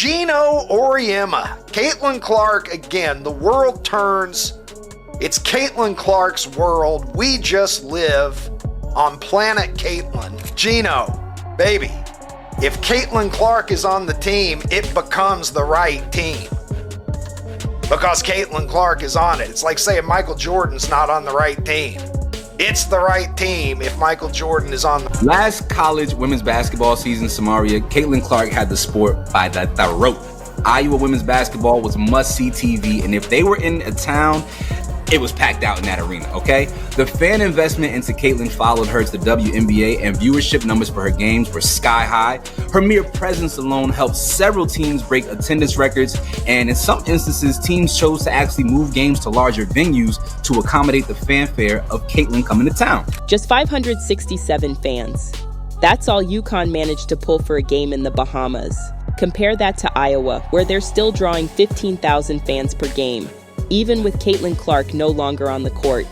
Geno Auriemma. Caitlin Clark, again, the world turns. It's Caitlin Clark's world. We just live on planet Caitlin. Geno, baby, if Caitlin Clark is on the team, it becomes the right team. Because Caitlin Clark is on it. It's like saying Michael Jordan's not on the right team. It's the right team if Michael Jordan is on the... Last college women's basketball season, Samaria, Caitlin Clark had the sport by the throat. Iowa women's basketball was must-see TV, and if they were in a town, it was packed out in that arena, okay? The fan investment into Caitlin followed her to the WNBA, and viewership numbers for her games were sky high. Her mere presence alone helped several teams break attendance records, and in some instances, teams chose to actually move games to larger venues to accommodate the fanfare of Caitlin coming to town. Just 567 fans. That's all UConn managed to pull for a game in the Bahamas. Compare that to Iowa, where they're still drawing 15,000 fans per game, even with Caitlin Clark no longer on the court.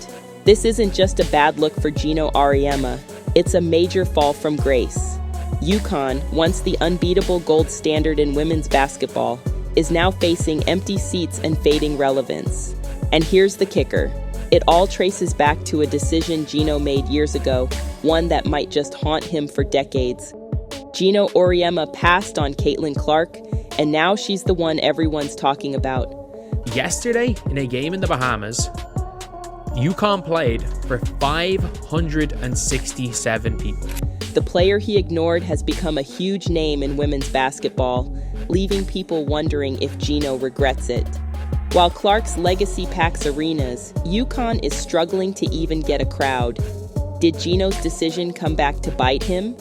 This isn't just a bad look for Gino Auriemma, it's a major fall from grace. UConn, once the unbeatable gold standard in women's basketball, is now facing empty seats and fading relevance. And here's the kicker. It all traces back to a decision Gino made years ago, one that might just haunt him for decades. Geno Auriemma passed on Caitlin Clark, and now she's the one everyone's talking about. Yesterday, in a game in the Bahamas, UConn played for 567 people. The player he ignored has become a huge name in women's basketball, leaving people wondering if Gino regrets it. While Clark's legacy packs arenas, UConn is struggling to even get a crowd. Did Gino's decision come back to bite him?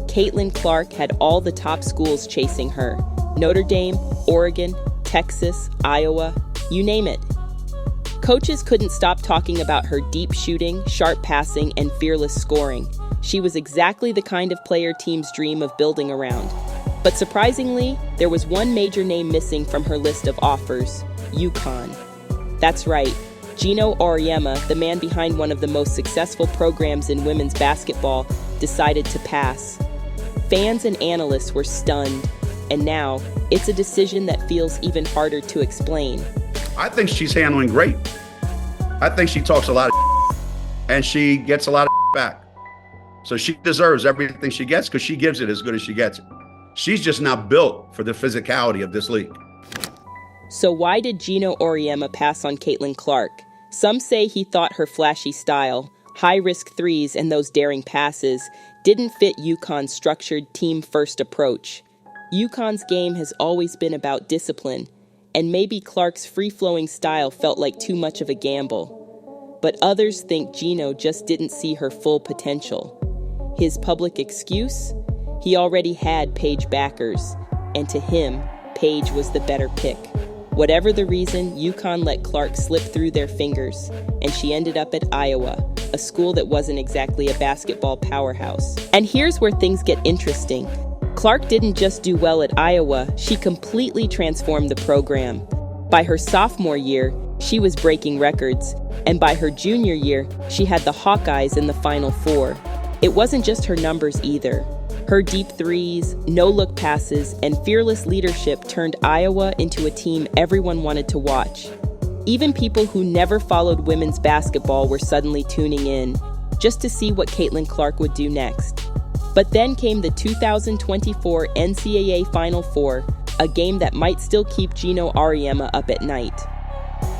Caitlin Clark had all the top schools chasing her: Notre Dame, Oregon, Texas, Iowa, you name it. Coaches couldn't stop talking about her deep shooting, sharp passing, and fearless scoring. She was exactly the kind of player teams dream of building around. But surprisingly, there was one major name missing from her list of offers: UConn. That's right, Geno Auriemma, the man behind one of the most successful programs in women's basketball, decided to pass. Fans and analysts were stunned, and now it's a decision that feels even harder to explain. I think she's handling great. I think she talks a lot of and she gets a lot of back. So she deserves everything she gets because she gives it as good as she gets it. She's just not built for the physicality of this league. So why did Geno Auriemma pass on Caitlin Clark? Some say he thought her flashy style, high-risk threes, and those daring passes didn't fit UConn's structured team-first approach. UConn's game has always been about discipline, and maybe Clark's free-flowing style felt like too much of a gamble. But others think Geno just didn't see her full potential. His public excuse? He already had Paige Bueckers, and to him, Paige was the better pick. Whatever the reason, UConn let Clark slip through their fingers, and she ended up at Iowa, a school that wasn't exactly a basketball powerhouse. And here's where things get interesting. Clark didn't just do well at Iowa, she completely transformed the program. By her sophomore year, she was breaking records, and by her junior year, she had the Hawkeyes in the Final Four. It wasn't just her numbers either. Her deep threes, no-look passes, and fearless leadership turned Iowa into a team everyone wanted to watch. Even people who never followed women's basketball were suddenly tuning in, just to see what Caitlin Clark would do next. But then came the 2024 NCAA Final Four, a game that might still keep Geno Auriemma up at night.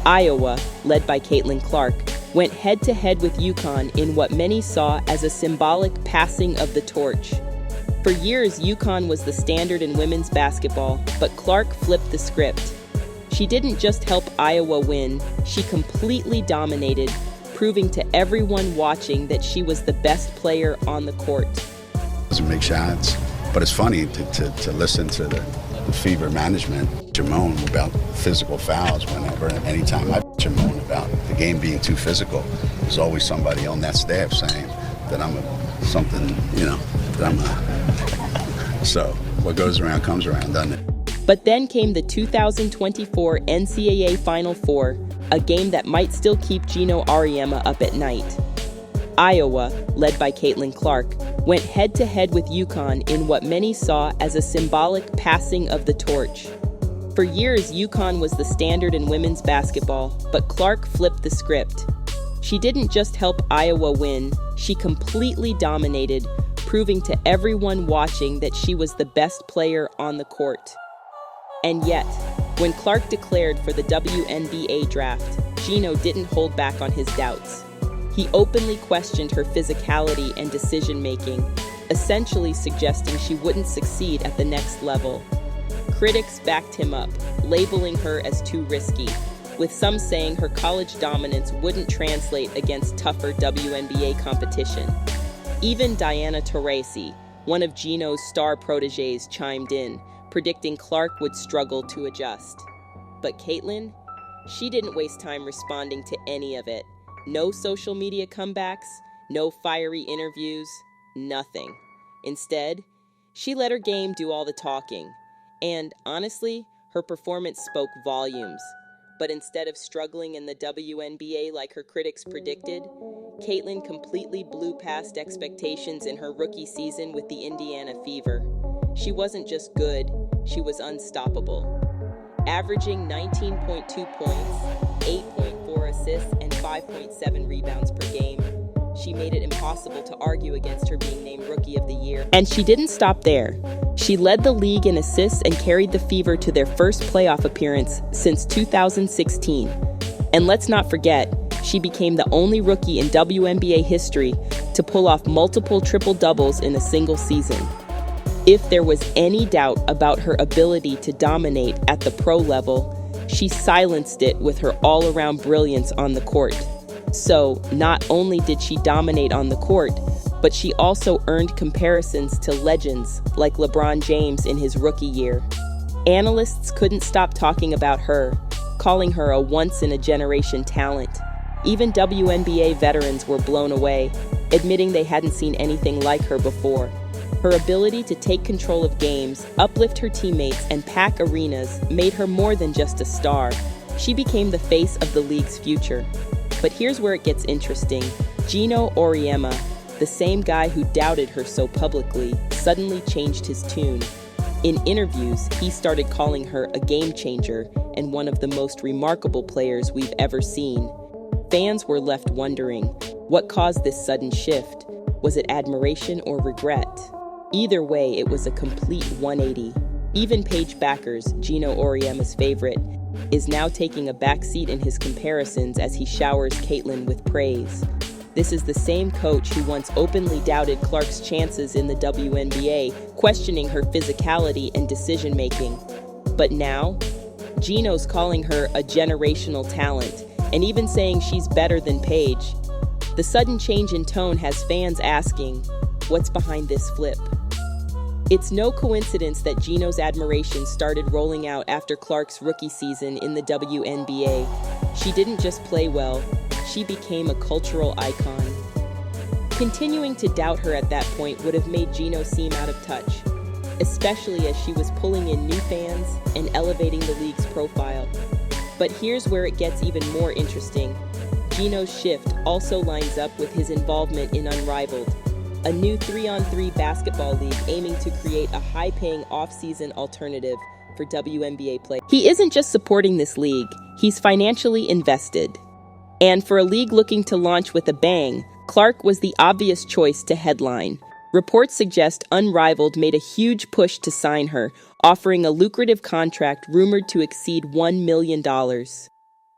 Iowa, led by Caitlin Clark, went head-to-head with UConn in what many saw as a symbolic passing of the torch. For years, UConn was the standard in women's basketball, but Clark flipped the script. She didn't just help Iowa win, she completely dominated, proving to everyone watching that she was the best player on the court. Doesn't make shots, but it's funny to listen to the fever management moan about physical fouls whenever, anytime I moan about the game being too physical. There's always somebody on that staff saying that I'm so what goes around comes around, doesn't it? But then came the 2024 NCAA Final Four, a game that might still keep Geno Auriemma up at night. Iowa, led by Caitlin Clark, went head-to-head with UConn in what many saw as a symbolic passing of the torch. For years, UConn was the standard in women's basketball, but Clark flipped the script. She didn't just help Iowa win, she completely dominated, proving to everyone watching that she was the best player on the court. And yet, when Clark declared for the WNBA draft, Geno didn't hold back on his doubts. He openly questioned her physicality and decision-making, essentially suggesting she wouldn't succeed at the next level. Critics backed him up, labeling her as too risky, with some saying her college dominance wouldn't translate against tougher WNBA competition. Even Diana Taurasi, one of Geno's star proteges, chimed in, predicting Clark would struggle to adjust. But Caitlin? She didn't waste time responding to any of it. No social media comebacks, no fiery interviews, nothing. Instead, she let her game do all the talking. And honestly, her performance spoke volumes. But instead of struggling in the WNBA like her critics predicted, Caitlin completely blew past expectations in her rookie season with the Indiana Fever. She wasn't just good, she was unstoppable. Averaging 19.2 points, 8.4 assists, and 5.7 rebounds per game, she made it impossible to argue against her being named Rookie of the Year. And she didn't stop there. She led the league in assists and carried the Fever to their first playoff appearance since 2016. And let's not forget, she became the only rookie in WNBA history to pull off multiple triple-doubles in a single season. If there was any doubt about her ability to dominate at the pro level, she silenced it with her all-around brilliance on the court. So, not only did she dominate on the court, but she also earned comparisons to legends like LeBron James in his rookie year. Analysts couldn't stop talking about her, calling her a once-in-a-generation talent. Even WNBA veterans were blown away, admitting they hadn't seen anything like her before. Her ability to take control of games, uplift her teammates, and pack arenas made her more than just a star. She became the face of the league's future. But here's where it gets interesting. Geno Auriemma, the same guy who doubted her so publicly, suddenly changed his tune. In interviews, he started calling her a game changer and one of the most remarkable players we've ever seen. Fans were left wondering, what caused this sudden shift? Was it admiration or regret? Either way, it was a complete 180. Even Paige Bueckers, Geno Auriemma's favorite, is now taking a backseat in his comparisons as he showers Caitlin with praise. This is the same coach who once openly doubted Clark's chances in the WNBA, questioning her physicality and decision-making. But now, Geno's calling her a generational talent, and even saying she's better than Paige. The sudden change in tone has fans asking, what's behind this flip? It's no coincidence that Geno's admiration started rolling out after Clark's rookie season in the WNBA. She didn't just play well, she became a cultural icon. Continuing to doubt her at that point would have made Geno seem out of touch, especially as she was pulling in new fans and elevating the league's profile. But here's where it gets even more interesting. Geno's shift also lines up with his involvement in Unrivaled, a new 3-on-3 basketball league aiming to create a high-paying off-season alternative for WNBA play. He isn't just supporting this league, he's financially invested. And for a league looking to launch with a bang, Clark was the obvious choice to headline. Reports suggest Unrivaled made a huge push to sign her, offering a lucrative contract rumored to exceed $1 million.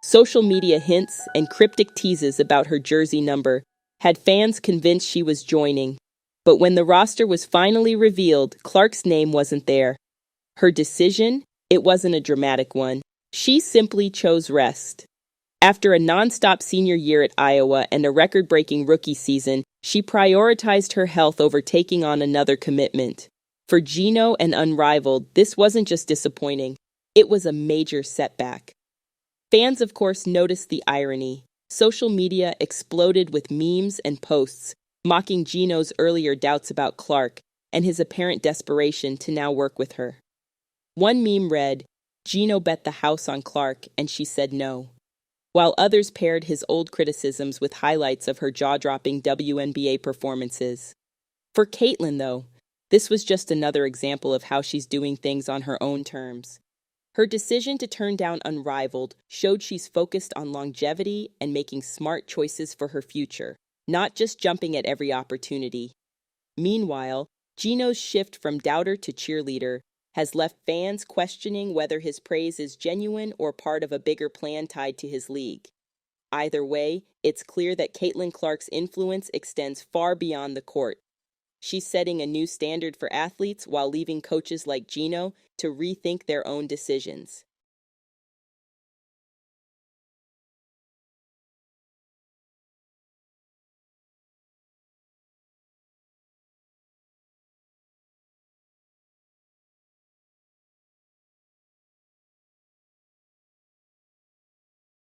Social media hints and cryptic teases about her jersey number had fans convinced she was joining. But when the roster was finally revealed, Clark's name wasn't there. Her decision? It wasn't a dramatic one. She simply chose rest. After a non-stop senior year at Iowa and a record-breaking rookie season, she prioritized her health over taking on another commitment. For Geno and Unrivaled, this wasn't just disappointing. It was a major setback. Fans, of course, noticed the irony. Social media exploded with memes and posts, mocking Geno's earlier doubts about Clark and his apparent desperation to now work with her. One meme read, "Geno bet the house on Clark, and she said no," while others paired his old criticisms with highlights of her jaw-dropping WNBA performances. For Caitlin, though, this was just another example of how she's doing things on her own terms. Her decision to turn down Unrivaled showed she's focused on longevity and making smart choices for her future, not just jumping at every opportunity. Meanwhile, Gino's shift from doubter to cheerleader has left fans questioning whether his praise is genuine or part of a bigger plan tied to his league. Either way, it's clear that Caitlin Clark's influence extends far beyond the court. She's setting a new standard for athletes while leaving coaches like Gino to rethink their own decisions.